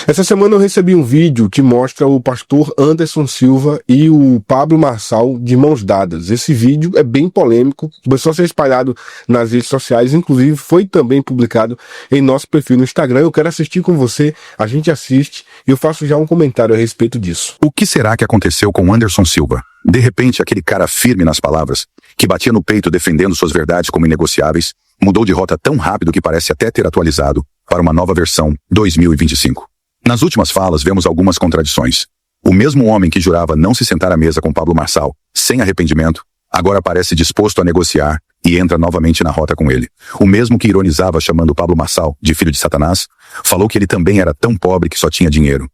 Essa semana eu recebi um vídeo que mostra o pastor Anderson Silva e o Pablo Marçal de mãos dadas. Esse vídeo é bem polêmico, começou a ser espalhado nas redes sociais, inclusive foi também publicado em nosso perfil no Instagram. Eu quero assistir com você, a gente assiste e eu faço já um comentário a respeito disso. O que será que aconteceu com Anderson Silva? De repente, aquele cara firme nas palavras, que batia no peito defendendo suas verdades como inegociáveis, mudou de rota tão rápido que parece até ter atualizado para uma nova versão 2025. Nas últimas falas, vemos algumas contradições. O mesmo homem que jurava não se sentar à mesa com Pablo Marçal, sem arrependimento, agora parece disposto a negociar e entra novamente na rota com ele. O mesmo que ironizava chamando Pablo Marçal de filho de Satanás, falou que ele também era tão pobre que só tinha dinheiro.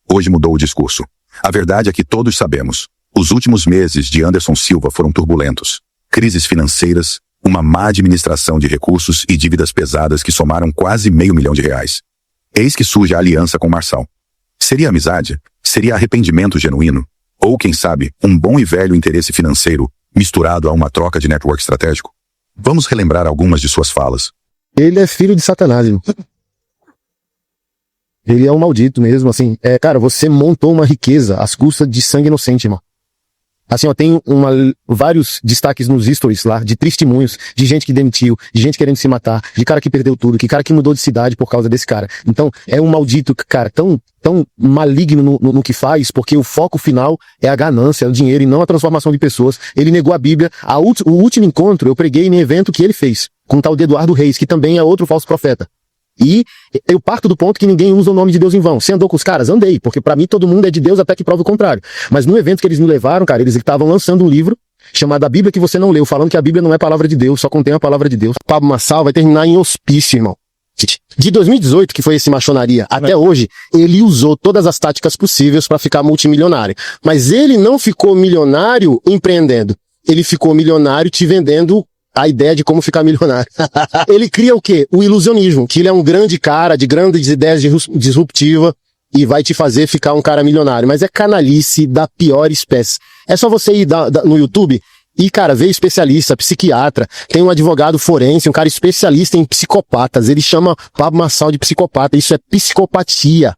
Hoje mudou o discurso. A verdade é que todos sabemos. Os últimos meses de Anderson Silva foram turbulentos. Crises financeiras, uma má administração de recursos e dívidas pesadas que somaram quase R$500 mil. Eis que surge a aliança com Marçal. Seria amizade? Seria arrependimento genuíno? Ou, quem sabe, um bom e velho interesse financeiro misturado a uma troca de network estratégico? Vamos relembrar algumas de suas falas. Ele é filho de Satanás, irmão. Ele é um maldito mesmo, assim. Cara, você montou uma riqueza às custas de sangue inocente, irmão. Assim, ó, tem vários destaques nos stories lá, de testemunhos, de gente que demitiu, de gente querendo se matar, de cara que perdeu tudo, de cara que mudou de cidade por causa desse cara. Então, é um maldito, cara, tão maligno no que faz, porque o foco final é a ganância, é o dinheiro e não a transformação de pessoas. Ele negou a Bíblia. O último encontro eu preguei em evento que ele fez, com o tal de Eduardo Reis, que também é outro falso profeta. E eu parto do ponto que ninguém usa o nome de Deus em vão. Você andou com os caras? Andei, porque pra mim todo mundo é de Deus até que prova o contrário. Mas no evento que eles me levaram, cara, eles estavam lançando um livro chamado A Bíblia que você não leu, falando que a Bíblia não é palavra de Deus, só contém a palavra de Deus. Pablo Marçal vai terminar em hospício, irmão. De 2018, que foi esse maçonaria, até hoje, ele usou todas as táticas possíveis pra ficar multimilionário. Mas ele não ficou milionário empreendendo. Ele ficou milionário te vendendo a ideia de como ficar milionário. Ele cria o quê? O ilusionismo, que ele é um grande cara, de grandes ideias disruptivas, e vai te fazer ficar um cara milionário. Mas é canalice da pior espécie. É só você ir no YouTube e, cara, ver especialista, psiquiatra, tem um advogado forense, um cara especialista em psicopatas. Ele chama Pablo Marçal de psicopata. Isso é psicopatia.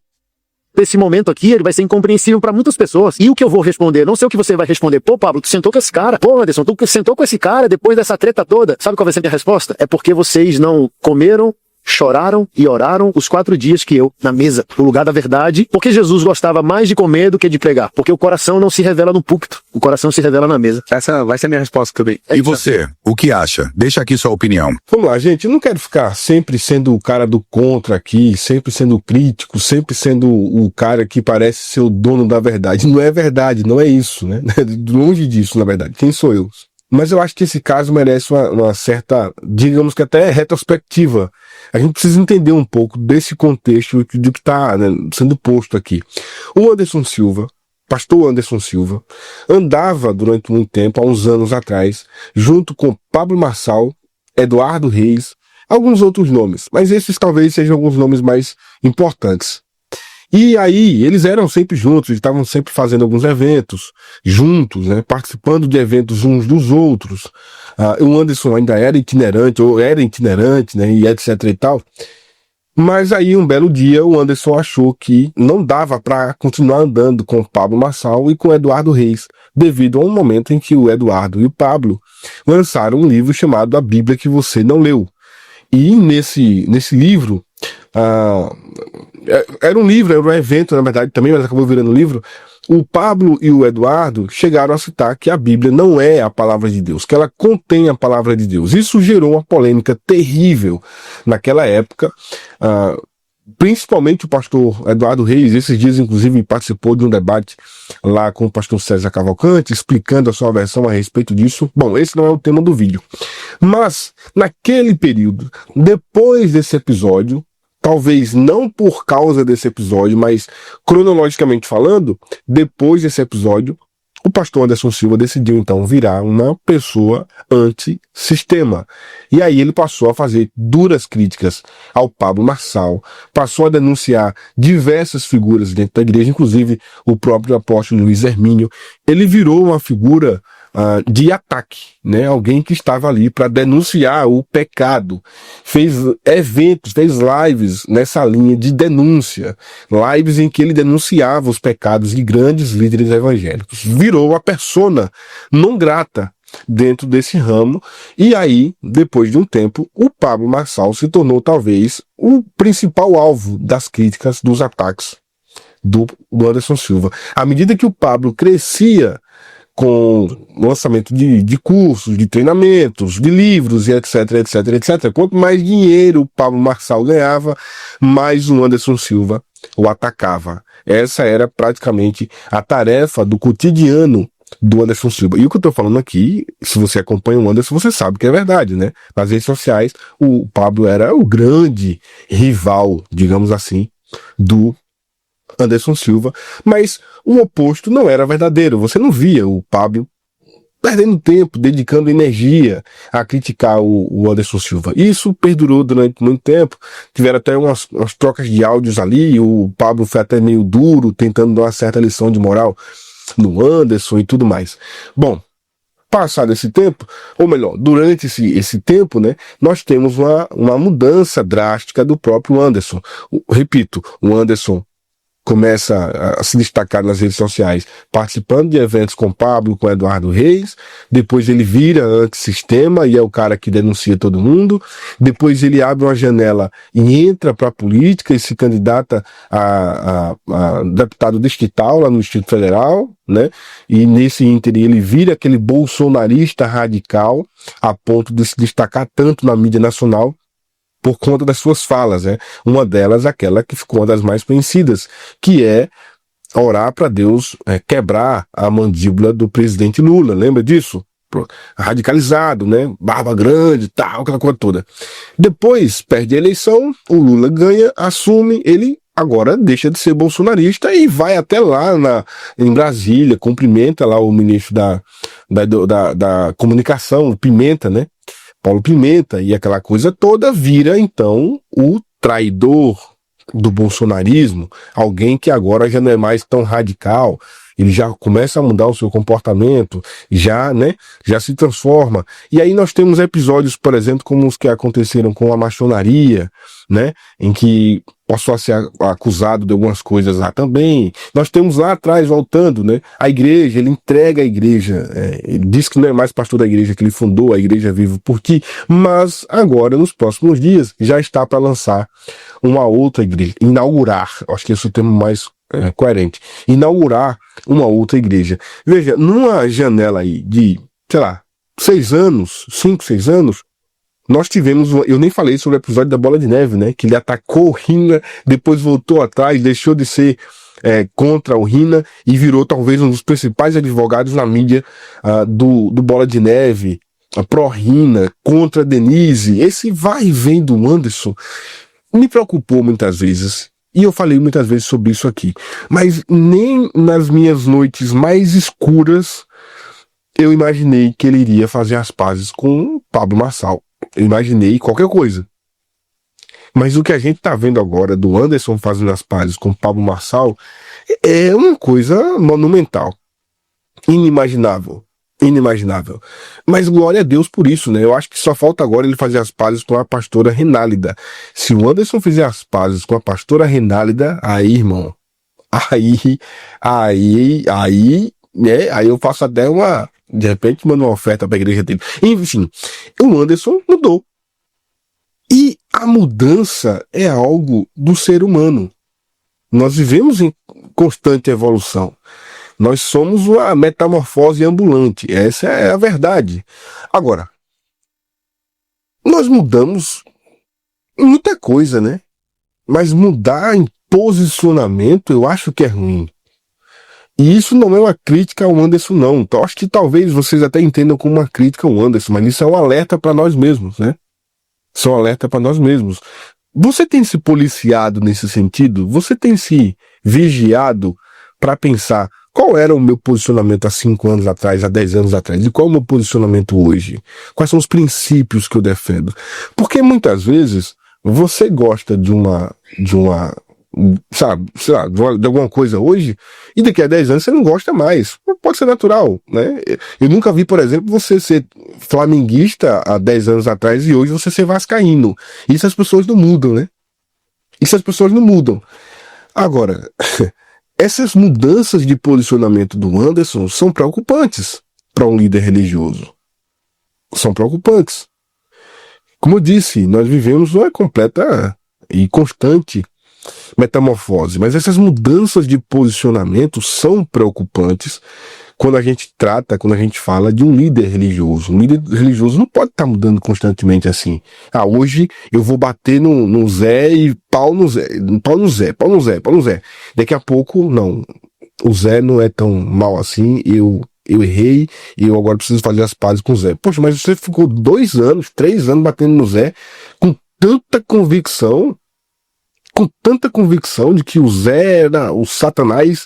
Esse momento aqui, ele vai ser incompreensível para muitas pessoas. E o que eu vou responder? Não sei o que você vai responder. Pô, Pablo, tu sentou com esse cara. Pô, Anderson, tu sentou com esse cara depois dessa treta toda. Sabe qual vai ser a minha resposta? É porque vocês não comeram, choraram e oraram os 4 dias que eu, na mesa, no lugar da verdade, porque Jesus gostava mais de comer do que de pregar. Porque o coração não se revela no púlpito, o coração se revela na mesa. Essa vai ser a minha resposta também. E você, o que acha? Deixa aqui sua opinião. Vamos lá, gente, eu não quero ficar sempre sendo o cara do contra aqui, sempre sendo crítico, sempre sendo o cara que parece ser o dono da verdade. Não é verdade, não é isso, né? Longe disso, na verdade. Quem sou eu? Mas eu acho que esse caso merece uma certa, digamos que até retrospectiva. A gente precisa entender um pouco desse contexto do que está, né, sendo posto aqui. O Anderson Silva, pastor Anderson Silva, andava durante muito tempo, há uns anos atrás, junto com Pablo Marçal, Eduardo Reis, alguns outros nomes, mas esses talvez sejam alguns nomes mais importantes. E aí, eles eram sempre juntos, eles estavam sempre fazendo alguns eventos juntos, né, participando de eventos uns dos outros. O Anderson ainda era itinerante, né, e etc e tal. Mas aí, um belo dia, o Anderson achou que não dava para continuar andando com o Pablo Marçal e com o Eduardo Reis, devido a um momento em que o Eduardo e o Pablo lançaram um livro chamado A Bíblia que Você Não Leu. E nesse livro, era um livro, era um evento, na verdade, também, mas acabou virando um livro. O Pablo e o Eduardo chegaram a citar que a Bíblia não é a palavra de Deus, que ela contém a palavra de Deus. Isso gerou uma polêmica terrível naquela época. Principalmente o pastor Eduardo Reis, esses dias, inclusive, participou de um debate lá com o pastor César Cavalcante, explicando a sua versão a respeito disso. Bom, esse não é o tema do vídeo. Mas, naquele período, depois desse episódio, talvez não por causa desse episódio, mas cronologicamente falando, depois desse episódio, o pastor Anderson Silva decidiu então virar uma pessoa anti-sistema. E aí ele passou a fazer duras críticas ao Pablo Marçal, passou a denunciar diversas figuras dentro da igreja, inclusive o próprio apóstolo Luiz Hermínio. Ele virou uma figura de ataque, né? Alguém que estava ali para denunciar o pecado, fez eventos, fez lives nessa linha de denúncia, lives em que ele denunciava os pecados de grandes líderes evangélicos. Virou a persona não grata dentro desse ramo, e aí, depois de um tempo, o Pablo Marçal se tornou talvez o principal alvo das críticas, dos ataques do Anderson Silva. À medida que o Pablo crescia com lançamento de cursos, de treinamentos, de livros, e etc, etc, etc, quanto mais dinheiro o Pablo Marçal ganhava, mais o Anderson Silva o atacava. Essa era praticamente a tarefa do cotidiano do Anderson Silva. E o que eu tô falando aqui, se você acompanha o Anderson, você sabe que é verdade, né? Nas redes sociais, o Pablo era o grande rival, digamos assim, do Anderson Silva, mas o oposto não era verdadeiro. Você não via o Pablo perdendo tempo, dedicando energia a criticar o Anderson Silva. Isso perdurou durante muito tempo. Tiveram até umas trocas de áudios ali, o Pablo foi até meio duro, tentando dar uma certa lição de moral no Anderson e tudo mais. Bom, passado esse tempo, ou melhor, durante esse tempo, né, nós temos uma mudança drástica do próprio Anderson. Repito, o Anderson começa a se destacar nas redes sociais, participando de eventos com Pablo, com Eduardo Reis, depois ele vira antissistema e é o cara que denuncia todo mundo, depois ele abre uma janela e entra para a política e se candidata a deputado distrital lá no Distrito Federal, né? E nesse ínterim ele vira aquele bolsonarista radical a ponto de se destacar tanto na mídia nacional por conta das suas falas, né? Uma delas, aquela que ficou uma das mais conhecidas, que é orar para Deus quebrar a mandíbula do presidente Lula. Lembra disso? Radicalizado, né? Barba grande, tal, aquela coisa toda. Depois perde a eleição, o Lula ganha, assume, ele agora deixa de ser bolsonarista e vai até lá em Brasília, cumprimenta lá o ministro da comunicação, o Pimenta, né? Paulo Pimenta, e aquela coisa toda vira, então, o traidor do bolsonarismo, alguém que agora já não é mais tão radical, ele já começa a mudar o seu comportamento, já se transforma. E aí nós temos episódios, por exemplo, como os que aconteceram com a maçonaria, né, em que passou a ser acusado de algumas coisas lá também. Nós temos lá atrás, voltando, né, a igreja, ele entrega a igreja, ele diz que não é mais pastor da igreja que ele fundou, a Igreja Viva por Ti, mas agora, nos próximos dias, já está para lançar uma outra igreja, inaugurar, acho que esse é o termo mais coerente, inaugurar uma outra igreja. Veja, numa janela aí de, sei lá, 6 anos, 5, 6 anos, nós tivemos, eu nem falei sobre o episódio da Bola de Neve, né, que ele atacou o Rina, depois voltou atrás, deixou de ser contra o Rina e virou talvez um dos principais advogados na mídia do Bola de Neve, pró-Rina, contra Denise. Esse vai e vem do Anderson me preocupou muitas vezes. E eu falei muitas vezes sobre isso aqui. Mas nem nas minhas noites mais escuras eu imaginei que ele iria fazer as pazes com o Pablo Marçal. Eu imaginei qualquer coisa. Mas o que a gente tá vendo agora do Anderson fazendo as pazes com o Pablo Marçal é uma coisa monumental. Inimaginável. Inimaginável. Mas glória a Deus por isso, né? Eu acho que só falta agora ele fazer as pazes com a pastora Renálida. Se o Anderson fizer as pazes com a pastora Renálida, aí, irmão, aí eu faço até de repente mando uma oferta pra igreja dele. Enfim, o Anderson mudou. E a mudança é algo do ser humano. Nós vivemos em constante evolução. Nós somos uma metamorfose ambulante. Essa é a verdade. Agora, nós mudamos muita coisa, né? Mas mudar em posicionamento eu acho que é ruim. E isso não é uma crítica ao Anderson, não. Então, acho que talvez vocês até entendam como uma crítica ao Anderson, mas isso é um alerta para nós mesmos, né? Isso é um alerta para nós mesmos. Você tem se policiado nesse sentido? Você tem se vigiado para pensar qual era o meu posicionamento há 5 anos atrás, há 10 anos atrás? E qual é o meu posicionamento hoje? Quais são os princípios que eu defendo? Porque muitas vezes você gosta de uma sabe, sei lá, de alguma coisa hoje, e daqui a 10 anos você não gosta mais. Pode ser natural, né? Eu nunca vi, por exemplo, você ser flamenguista há 10 anos atrás e hoje você ser vascaíno. Isso as pessoas não mudam, né? Isso as pessoas não mudam. Agora, essas mudanças de posicionamento do Anderson são preocupantes para um líder religioso. São preocupantes. Como eu disse, nós vivemos uma completa e constante metamorfose, mas essas mudanças de posicionamento são preocupantes quando a gente fala de um líder religioso. Um líder religioso não pode estar mudando constantemente assim. Ah, hoje eu vou bater no Zé e pau no Zé. Daqui a pouco, não. O Zé não é tão mal assim, eu errei e eu agora preciso fazer as pazes com o Zé. Poxa, mas você ficou 2 anos, 3 anos batendo no Zé com tanta convicção de que o Zé era o Satanás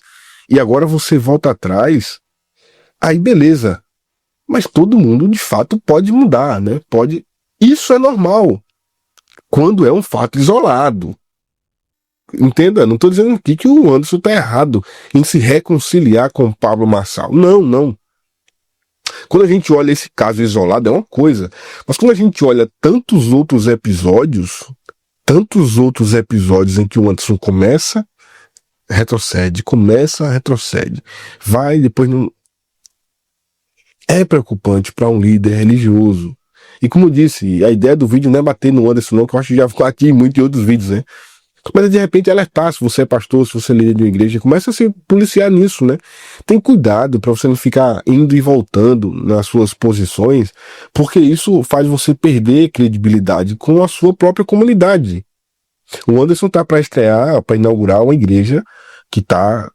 e agora você volta atrás. Aí beleza. Mas todo mundo de fato pode mudar, né? Pode. Isso é normal. Quando é um fato isolado. Entenda, não estou dizendo aqui que o Anderson está errado em se reconciliar com o Pablo Marçal. Não. Quando a gente olha esse caso isolado é uma coisa, mas quando a gente olha tantos outros episódios em que o Anderson começa, retrocede, vai, depois não. É preocupante para um líder religioso. E como eu disse, a ideia do vídeo não é bater no Anderson não, que eu acho que já ficou aqui muito em outros vídeos, né? Mas de repente alertar, se você é pastor, se você é líder de uma igreja, começa a se policiar nisso, né? Tem cuidado para você não ficar indo e voltando nas suas posições, porque isso faz você perder credibilidade com a sua própria comunidade. O Anderson tá para estrear, para inaugurar uma igreja que tá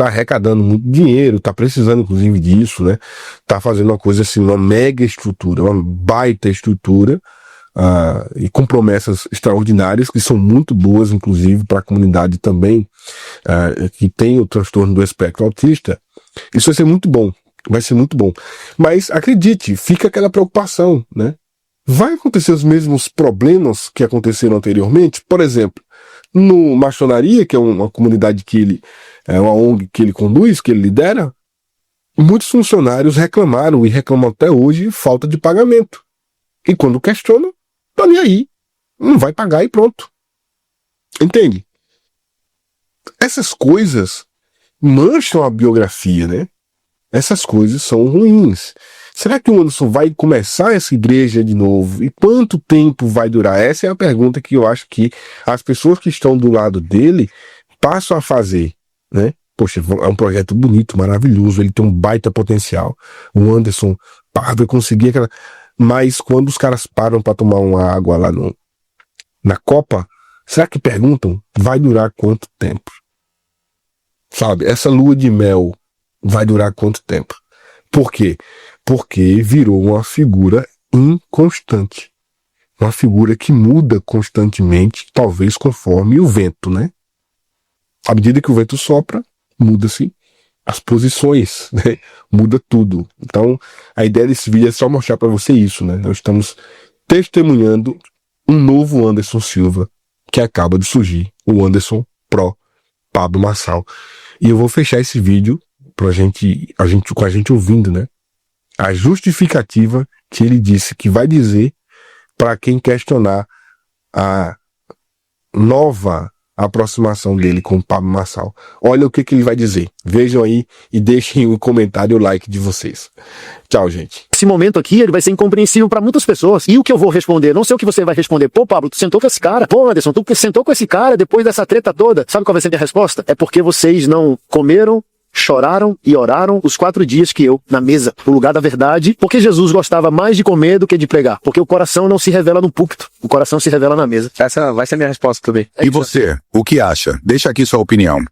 arrecadando muito dinheiro, tá precisando inclusive disso, né? Tá fazendo uma coisa assim, uma mega estrutura, uma baita estrutura, e com promessas extraordinárias que são muito boas, inclusive para a comunidade também, que tem o transtorno do espectro autista. Isso vai ser muito bom, Mas acredite, fica aquela preocupação, né? Vai acontecer os mesmos problemas que aconteceram anteriormente? Por exemplo, no Maçonaria, que é uma comunidade é uma ONG que ele conduz, que ele lidera, muitos funcionários reclamaram e reclamam até hoje falta de pagamento. E quando questionam, tá nem aí. Não vai pagar e pronto. Entende? Essas coisas mancham a biografia, né? Essas coisas são ruins. Será que o Anderson vai começar essa igreja de novo? E quanto tempo vai durar? Essa é a pergunta que eu acho que as pessoas que estão do lado dele passam a fazer, né? Poxa, é um projeto bonito, maravilhoso, ele tem um baita potencial. O Anderson vai conseguir aquela... Mas quando os caras param para tomar uma água lá na Copa, será que perguntam? Vai durar quanto tempo? Sabe, essa lua de mel vai durar quanto tempo? Por quê? Porque virou uma figura inconstante. Uma figura que muda constantemente, talvez conforme o vento, né? À medida que o vento sopra, muda-se as posições, né? Muda tudo. Então, a ideia desse vídeo é só mostrar para você isso, né? Nós estamos testemunhando um novo Anderson Silva que acaba de surgir, o Anderson Pro Pablo Marçal. E eu vou fechar esse vídeo com a gente ouvindo, né? A justificativa que ele disse que vai dizer para quem questionar a nova aproximação dele com o Pablo Marçal. Olha o que ele vai dizer. Vejam aí e deixem o comentário e o like de vocês. Tchau, gente. Esse momento aqui, ele vai ser incompreensível para muitas pessoas. E o que eu vou responder? Não sei o que você vai responder. Pô, Pablo, tu sentou com esse cara. Pô, Anderson, tu sentou com esse cara depois dessa treta toda. Sabe qual vai ser a minha resposta? É porque vocês não comeram, choraram e oraram os 4 dias que eu, na mesa, no lugar da verdade, porque Jesus gostava mais de comer do que de pregar. Porque o coração não se revela no púlpito, o coração se revela na mesa. Essa vai ser a minha resposta também. E você, o que acha? Deixa aqui sua opinião.